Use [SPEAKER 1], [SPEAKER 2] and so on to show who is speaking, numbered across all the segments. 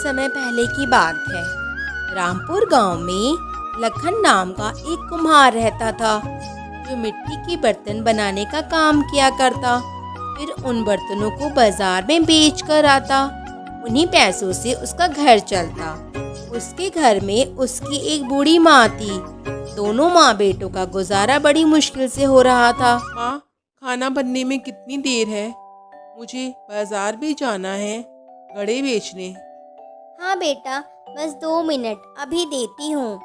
[SPEAKER 1] समय पहले की बात है। रामपुर गांव में लखन नाम का एक कुम्हार रहता था जो मिट्टी के बर्तन बनाने का काम किया करता। फिर उन बर्तनों को बाजार में बेच कर आता। उन्हीं पैसों से उसका घर चलता। उसके घर में उसकी एक बूढ़ी माँ थी। दोनों माँ बेटों का गुजारा बड़ी मुश्किल से हो रहा था।
[SPEAKER 2] माँ, खाना बनने में कितनी देर है? मुझे बाजार भी जाना है घड़े बेचने।
[SPEAKER 3] हाँ बेटा, बस 2 मिनट, अभी देती हूँ।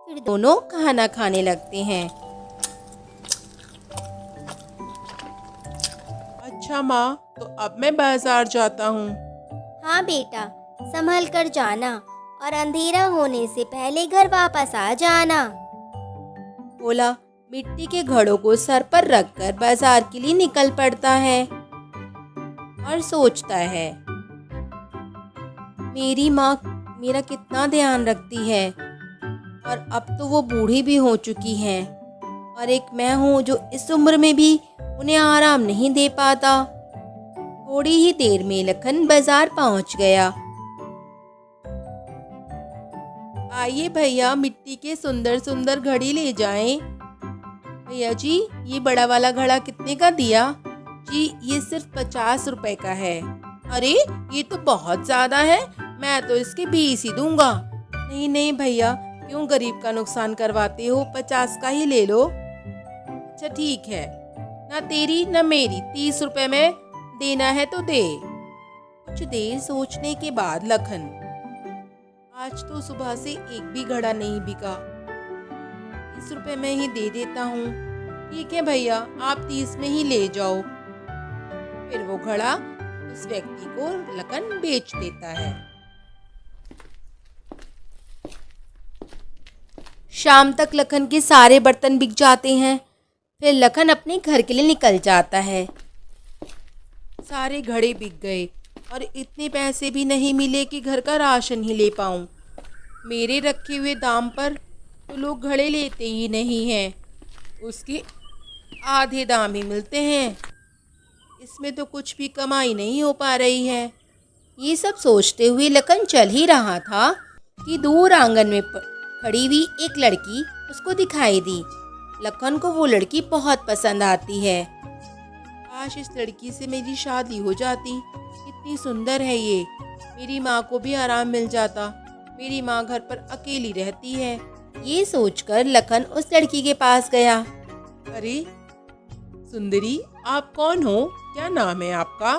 [SPEAKER 1] फिर दोनों खाना खाने लगते हैं।
[SPEAKER 2] अच्छा माँ, तो अब मैं बाजार जाता हूँ।
[SPEAKER 3] हाँ बेटा, संभल कर जाना और अंधेरा होने से पहले घर वापस आ जाना।
[SPEAKER 1] भोला मिट्टी के घड़ों को सर पर रखकर बाजार के लिए निकल पड़ता है और सोचता है, मेरी माँ मेरा कितना ध्यान रखती है और अब तो वो बूढ़ी भी हो चुकी है और एक मैं हूँ जो इस उम्र में भी उन्हें आराम नहीं दे पाता। थोड़ी ही देर में लखन बाजार पहुँच गया। आइए भैया, मिट्टी के सुंदर सुंदर घड़ी ले जाएं। भैया जी, ये बड़ा वाला घड़ा कितने का दिया? जी, ये सिर्फ 50 रुपए का है। अरे ये तो बहुत ज्यादा है, मैं तो इसके 20 ही दूंगा। नहीं नहीं भैया, क्यों गरीब का नुकसान करवाते हो, 50 का ही ले लो। अच्छा ठीक है, ना तेरी ना मेरी, 30 रुपए में देना है तो दे। कुछ देर सोचने के बाद लखन, आज तो सुबह से एक भी घड़ा नहीं बिका, 30 रुपए में ही दे देता हूँ। ठीक है भैया, आप 30 में ही ले जाओ। फिर वो घड़ा उस व्यक्ति को लखन बेच देता है। शाम तक लखन के सारे बर्तन बिक जाते हैं। फिर लखन अपने घर के लिए निकल जाता है। सारे घड़े बिक गए और इतने पैसे भी नहीं मिले कि घर का राशन ही ले पाऊँ। मेरे रखे हुए दाम पर तो लोग घड़े लेते ही नहीं हैं, उसके आधे दाम ही मिलते हैं। इसमें तो कुछ भी कमाई नहीं हो पा रही है। ये सब सोचते हुए लखन चल ही रहा था कि दूर आंगन में खड़ी हुई एक लड़की उसको दिखाई दी। लखन को वो लड़की बहुत पसंद आती है। काश इस लड़की से मेरी शादी हो जाती, कितनी सुंदर है ये। मेरी माँ को भी आराम मिल जाता, मेरी माँ घर पर अकेली रहती है। ये सोचकर लखन उस लड़की के पास गया। अरे सुंदरी, आप कौन हो? क्या नाम है आपका?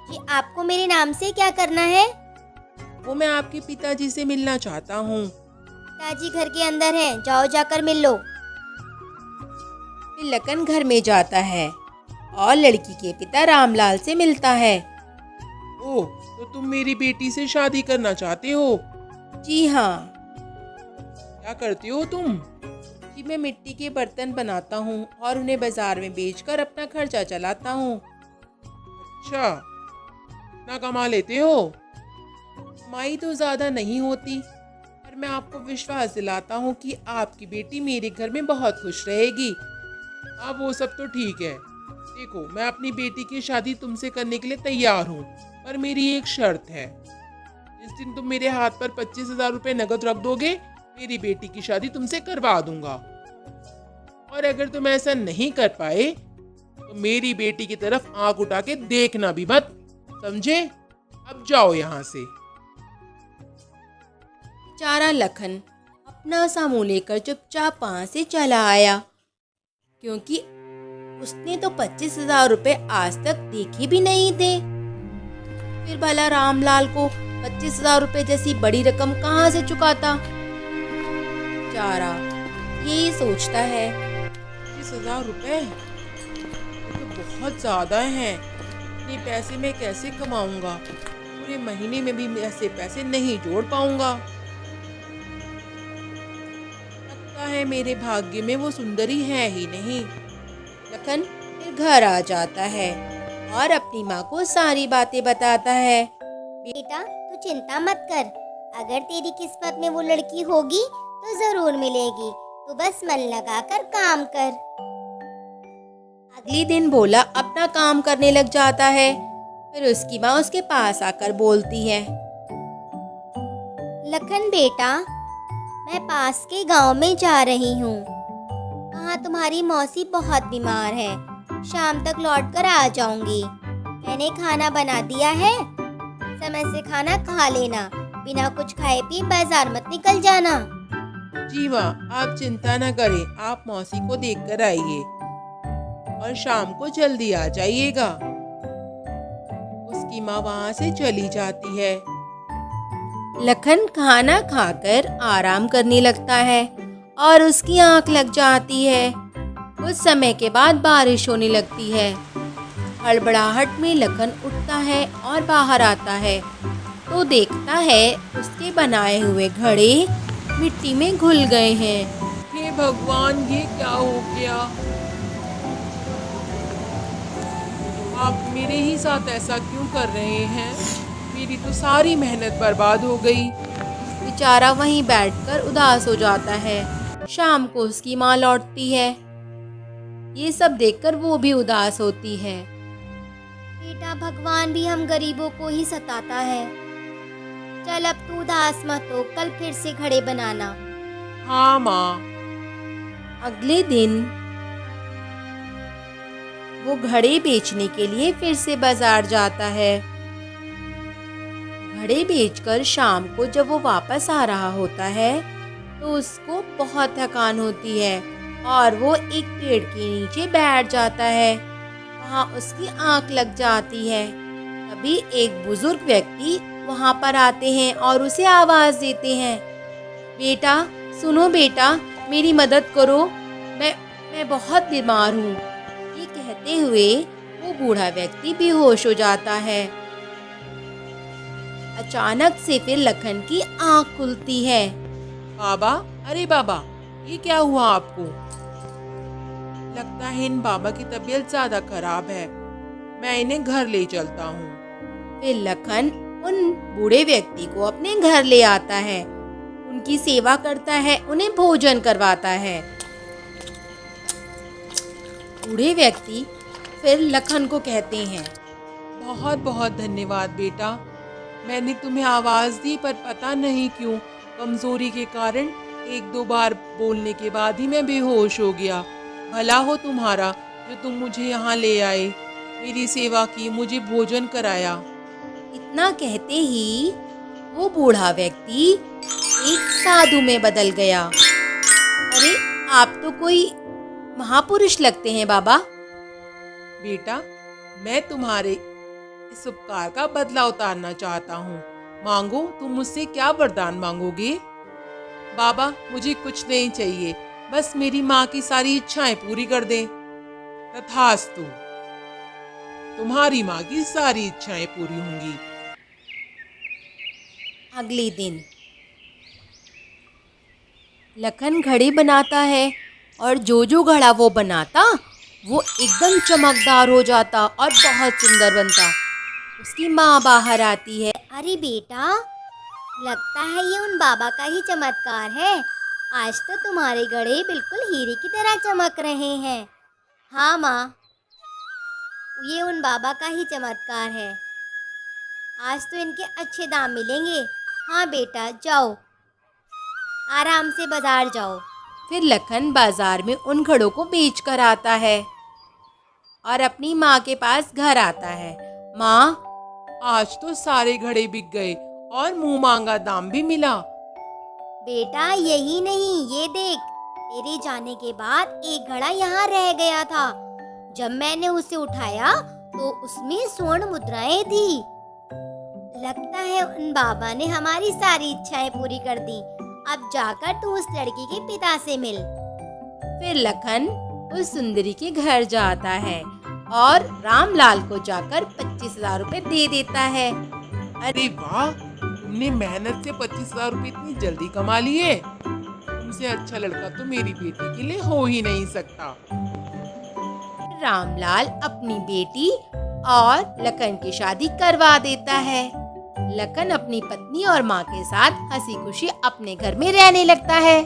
[SPEAKER 3] कि आपको मेरे नाम से क्या करना है?
[SPEAKER 2] वो मैं आपके पिताजी से मिलना चाहता हूँ।
[SPEAKER 3] पिताजी घर के अंदर हैं, जाओ जाकर मिल लो।
[SPEAKER 1] फिर लखन घर में जाता है और लड़की के पिता रामलाल से मिलता है।
[SPEAKER 2] ओह, तो तुम मेरी बेटी से शादी करना चाहते हो?
[SPEAKER 1] जी हाँ।
[SPEAKER 2] क्या करते हो तुम?
[SPEAKER 1] जी, मैं मिट्टी के बर्तन बनाता हूँ और उन्हें बाजार में बेचकर अपना खर्चा चलाता हूँ।
[SPEAKER 2] अच्छा, कितना कमा लेते हो? कमाई तो ज़्यादा नहीं होती, पर मैं आपको विश्वास दिलाता हूँ कि आपकी बेटी मेरे घर में बहुत खुश रहेगी। अब वो सब तो ठीक है। देखो, मैं अपनी बेटी की शादी तुमसे करने के लिए तैयार हूँ, पर मेरी एक शर्त है। जिस दिन तुम मेरे हाथ पर 25,000 रुपये नकद रख दोगे, मेरी बेटी की शादी तुमसे करवा दूंगा। और अगर तुम ऐसा नहीं कर पाए तो मेरी बेटी की तरफ आंख उठा के देखना भी मत, समझे? अब जाओ यहाँ से।
[SPEAKER 1] बेचारा लखन अपना सा मुंह लेकर चुपचाप वहाँ से चला आया, क्योंकि उसने तो 25,000 रुपये आज तक देखे भी नहीं थे। फिर भला रामलाल को 25,000 रुपये जैसी बड़ी रकम कहाँ से चुकाता? बेचारा यही सोचता है,
[SPEAKER 2] 25,000 रुपये तो बहुत ज्यादा हैं। इतने पैसे मैं कैसे कमाऊंगा? पूरे महीने में भी ऐसे पैसे नहीं जोड़ पाऊंगा। लगता है मेरे भाग्य में वो सुंदरी है ही नहीं। लखन फिर घर आ जाता है और अपनी माँ को सारी बातें बताता है।
[SPEAKER 3] बेटा, तू चिंता मत कर, अगर तेरी किस्मत में वो लड़की होगी तो जरूर मिलेगी। तू बस मन लगाकर काम कर।
[SPEAKER 1] अगले दिन भोला अपना काम करने लग जाता है। फिर उसकी माँ उसके पास आकर बोलती है,
[SPEAKER 3] लखन बेटा, मैं पास के गांव में जा रही हूँ। वहाँ तुम्हारी मौसी बहुत बीमार है। शाम तक लौट कर आ जाऊंगी। मैंने खाना बना दिया है। समय से खाना खा लेना। बिना कुछ खाए पिए बाजार मत निकल जाना।
[SPEAKER 2] जी माँ, आप चिंता न करें, आप मौसी को देख कर आइए और शाम को जल्दी आ जाइएगा। उसकी माँ वहाँ से चली जाती है।
[SPEAKER 1] लखन खाना खाकर आराम करने लगता है और उसकी आंख लग जाती है। कुछ समय के बाद बारिश होने लगती है। हड़बड़ाहट में लखन उठता है और बाहर आता है तो देखता है उसके बनाए हुए घड़े मिट्टी में घुल गए हैं।
[SPEAKER 2] हे भगवान, ये क्या हो गया? आप मेरे ही साथ ऐसा क्यों कर रहे हैं? मेरी तो सारी मेहनत बर्बाद हो गई।
[SPEAKER 1] बेचारा वहीं बैठकर उदास हो जाता है। शाम को उसकी माँ लौटती है। ये सब देखकर वो भी उदास होती है।
[SPEAKER 3] बेटा, भगवान भी हम गरीबों को ही सताता है। चल अब तू उदास मत हो, कल फिर से घड़े बनाना।
[SPEAKER 2] हाँ माँ।
[SPEAKER 1] अगले दिन वो घड़े बेचने के लिए फिर से बाजार जाता है। घड़े बेचकर शाम को जब वो वापस आ रहा होता है तो उसको बहुत थकान होती है और वो एक पेड़ के नीचे बैठ जाता है। वहाँ उसकी आंख लग जाती है। तभी एक बुजुर्ग व्यक्ति वहाँ पर आते हैं और उसे आवाज देते हैं, बेटा सुनो बेटा, मेरी मदद करो, मैं बहुत बीमार हूँ। ये कहते हुए वो बूढ़ा व्यक्ति बेहोश हो जाता है। अचानक से फिर लखन की आंख खुलती है।
[SPEAKER 2] बाबा, अरे बाबा, ये क्या हुआ आपको? लगता है इन बाबा की तबीयत ज्यादा खराब है। मैं इन्हें घर ले चलता हूँ।
[SPEAKER 1] फिर लखन उन बूढ़े व्यक्ति को अपने घर ले आता है, उनकी सेवा करता है, उन्हें भोजन करवाता है। बूढ़े व्यक्ति फिर लखन को कहते हैं,
[SPEAKER 2] बहुत बहुत धन्यवाद बेटा। मैंने तुम्हें आवाज दी पर पता नहीं क्यों कमजोरी के कारण एक दो बार बोलने के बाद ही मैं बेहोश हो गया। भला हो तुम्हारा जो तुम मुझे यहाँ ले आए, मेरी सेवा की, मुझे भोजन कराया।
[SPEAKER 1] इतना कहते ही वो बूढ़ा व्यक्ति एक साधु में बदल गया। अरे आप तो कोई महापुरुष लगते हैं बाबा।
[SPEAKER 2] बेटा, मैं तुम्हारे इस उपकार का बदला उतारना चाहता हूँ। मांगो, तुम मुझसे क्या वरदान मांगोगे? बाबा, मुझे कुछ नहीं चाहिए, बस मेरी माँ की सारी इच्छाएं पूरी कर दें। तथास्तु, तुम्हारी माँ की सारी इच्छाएं पूरी होंगी।
[SPEAKER 1] अगले दिन लखन घड़ी बनाता है और जो घड़ा वो बनाता वो एकदम चमकदार हो जाता और बहुत सुंदर बनता। उसकी माँ बाहर आती है।
[SPEAKER 3] अरे बेटा, लगता है ये उन बाबा का ही चमत्कार है। आज तो तुम्हारे घड़े बिल्कुल हीरे की तरह चमक रहे हैं। हाँ माँ, ये उन बाबा का ही चमत्कार है। आज तो इनके अच्छे दाम मिलेंगे। हाँ बेटा, जाओ, आराम से बाजार जाओ।
[SPEAKER 1] फिर लखन बाजार में उन घड़ों को बेच कर आता है और अपनी माँ के पास घर आता है। माँ,
[SPEAKER 2] आज तो सारे घड़े बिक गए और मुंह मांगा दाम भी मिला।
[SPEAKER 3] बेटा, यही नहीं, ये देख, तेरे जाने के बाद एक घड़ा यहाँ रह गया था। जब मैंने उसे उठाया तो उसमें स्वर्ण मुद्राएं थी। लगता है उन बाबा ने हमारी सारी इच्छाएं पूरी कर दी। अब जाकर तू उस लड़की के पिता से मिल।
[SPEAKER 1] फिर लखन उस सुंदरी के घर जाता है और रामलाल को जाकर 25,000 रुपए दे देता है।
[SPEAKER 2] अरे वाह, तुमने मेहनत से 25,000 रुपए इतनी जल्दी कमा लिए। तुमसे अच्छा लड़का तो मेरी बेटी के लिए हो ही नहीं सकता।
[SPEAKER 1] रामलाल अपनी बेटी और लखन की शादी करवा देता है। लखन अपनी पत्नी और माँ के साथ हंसी खुशी अपने घर में रहने लगता है।